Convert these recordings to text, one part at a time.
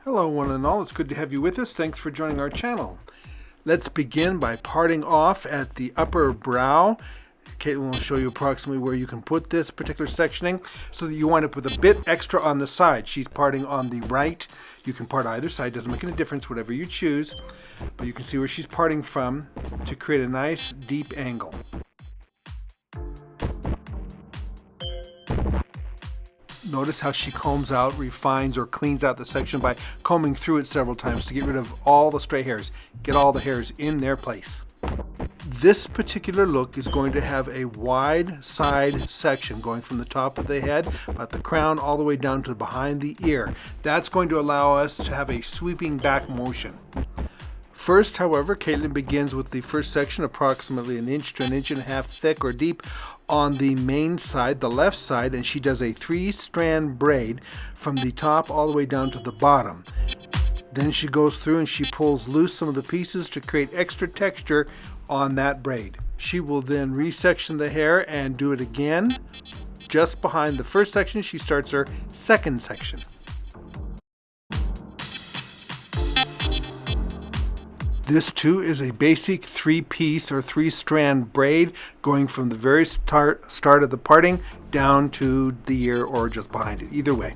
Hello one and all, it's good to have you with us. Thanks for joining our channel. Let's begin by parting off at the upper brow. Caitlin will show you approximately where you can put this particular sectioning so that you wind up with a bit extra on the side. She's parting on the right. You can part either side, doesn't make any difference, whatever you choose. But you can see where she's parting from to create a nice deep angle. Notice how she combs out, refines, or cleans out the section by combing through it several times to get rid of all the stray hairs, get all the hairs in their place. This particular look is going to have a wide side section going from the top of the head, about the crown, all the way down to behind the ear. That's going to allow us to have a sweeping back motion. First, however, Caitlin begins with the first section approximately 1 inch to 1.5 inches thick or deep on the main side, the left side, and she does a 3-strand braid from the top all the way down to the bottom. Then she goes through and she pulls loose some of the pieces to create extra texture on that braid. She will then resection the hair and do it again. Just behind the first section, she starts her second section. This too is a basic 3-piece or 3-strand braid going from the very start of the parting down to the ear or just behind it, either way.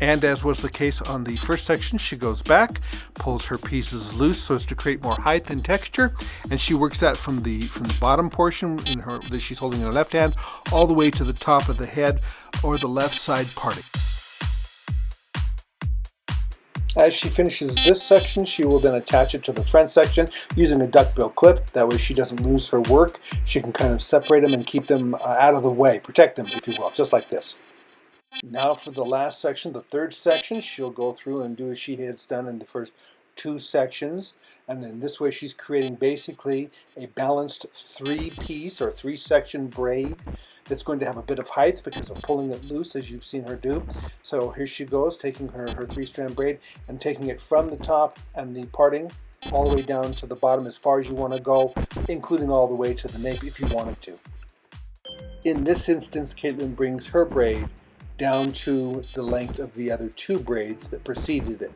And as was the case on the first section, she goes back, pulls her pieces loose so as to create more height and texture, and she works that from the bottom portion that she's holding in her left hand all the way to the top of the head or the left side parting. As she finishes this section, she will then attach it to the front section using a duckbill clip. That way she doesn't lose her work. She can kind of separate them and keep them out of the way, protect them, if you will, just like this. Now for the last section, the third section, she'll go through and do as she has done in the first 2 sections. And in this way, she's creating basically a balanced 3-piece or 3-section braid that's going to have a bit of height because of pulling it loose, as you've seen her do. So here she goes, taking her 3-strand braid and taking it from the top and the parting all the way down to the bottom as far as you want to go, including all the way to the nape if you wanted to. In this instance, Caitlin brings her braid down to the length of the other 2 braids that preceded it.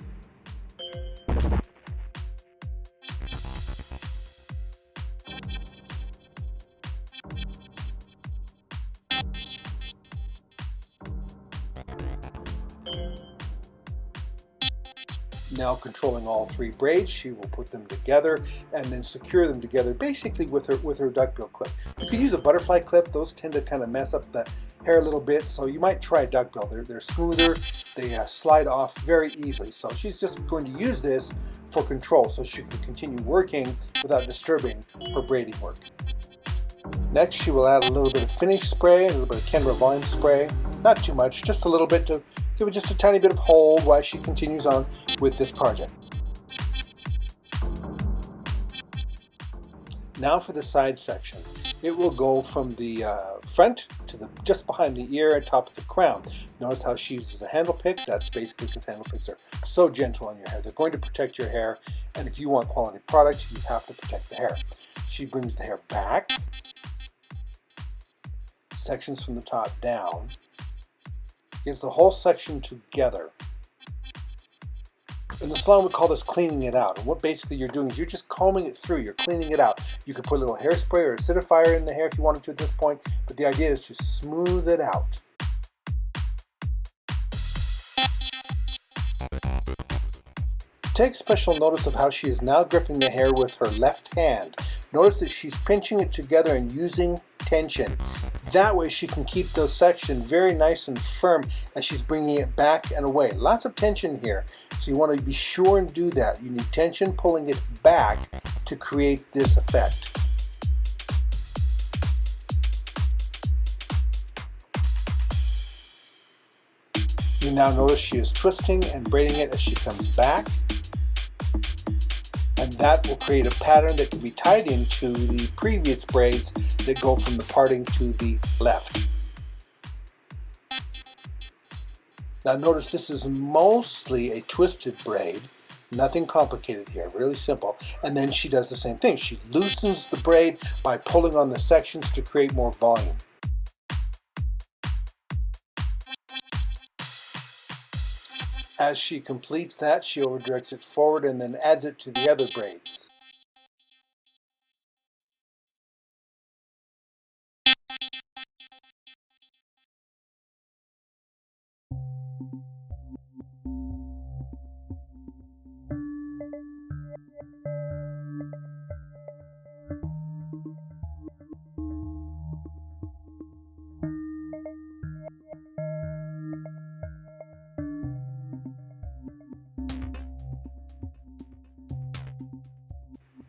Now controlling all 3 braids, she will put them together and then secure them together basically with her duckbill clip. You could use a butterfly clip, those tend to kind of mess up the hair a little bit, so you might try a duckbill. They're smoother, they slide off very easily. So she's just going to use this for control so she can continue working without disturbing her braiding work. Next, she will add a little bit of finish spray, a little bit of Kenra volume spray, not too much, just a little bit to give it just a tiny bit of hold while she continues on with this project. Now for the side section. It will go from the front to just behind the ear and top of the crown. Notice how she uses a handle pick. That's basically because handle picks are so gentle on your hair. They're going to protect your hair, and if you want quality product, you have to protect the hair. She brings the hair back, sections from the top down, gets the whole section together. In the salon, we call this cleaning it out. And what basically you're doing is you're just combing it through. You're cleaning it out. You could put a little hairspray or acidifier in the hair if you wanted to at this point, but the idea is to smooth it out. Take special notice of how she is now gripping the hair with her left hand. Notice that she's pinching it together and using tension. That way she can keep those sections very nice and firm as she's bringing it back and away. Lots of tension here, so you want to be sure and do that. You need tension pulling it back to create this effect. You now notice she is twisting and braiding it as she comes back. And that will create a pattern that can be tied into the previous braids that go from the parting to the left. Now notice this is mostly a twisted braid, nothing complicated here, really simple. And then she does the same thing. She loosens the braid by pulling on the sections to create more volume. As she completes that, she overdirects it forward and then adds it to the other braids.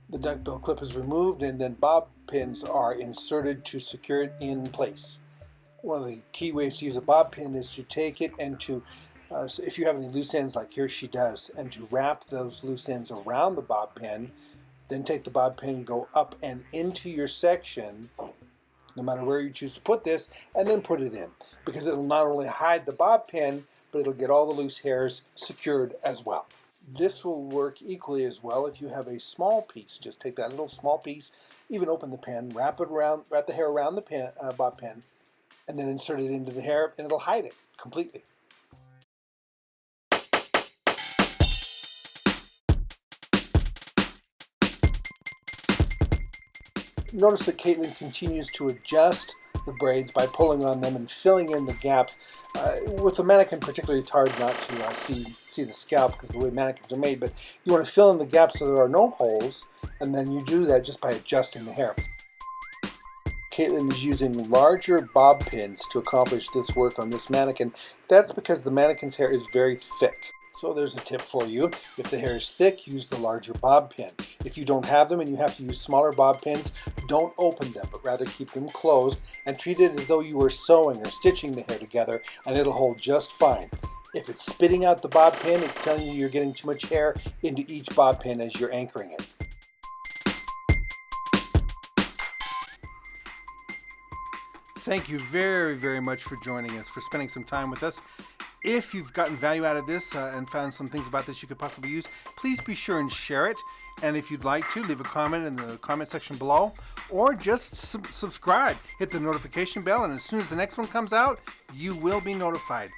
The duckbill clip is removed and then bob pins are inserted to secure it in place. One of the key ways to use a bob pin is to take it and to, so if you have any loose ends like here she does, and to wrap those loose ends around the bob pin, then take the bob pin, go up and into your section, no matter where you choose to put this, and then put it in. Because it'll not only hide the bob pin, but it'll get all the loose hairs secured as well. This will work equally as well if you have a small piece. Just take that little small piece, even open the pin, wrap the hair around the pin, bob pin, and then insert it into the hair, and it'll hide it completely. Notice that Caitlin continues to adjust the braids by pulling on them and filling in the gaps. With the mannequin particularly, it's hard not to see the scalp because of the way mannequins are made, but you want to fill in the gaps so there are no holes, and then you do that just by adjusting the hair. Caitlin is using larger bob pins to accomplish this work on this mannequin. That's because the mannequin's hair is very thick. So there's a tip for you. If the hair is thick, use the larger bob pin. If you don't have them and you have to use smaller bob pins, don't open them, but rather keep them closed and treat it as though you were sewing or stitching the hair together, and it'll hold just fine. If it's spitting out the bob pin, it's telling you you're getting too much hair into each bob pin as you're anchoring it. Thank you very, very much for joining us, for spending some time with us. If you've gotten value out of this and found some things about this you could possibly use, please be sure and share it. And if you'd like to, leave a comment in the comment section below, or just subscribe. Hit the notification bell, and as soon as the next one comes out, you will be notified.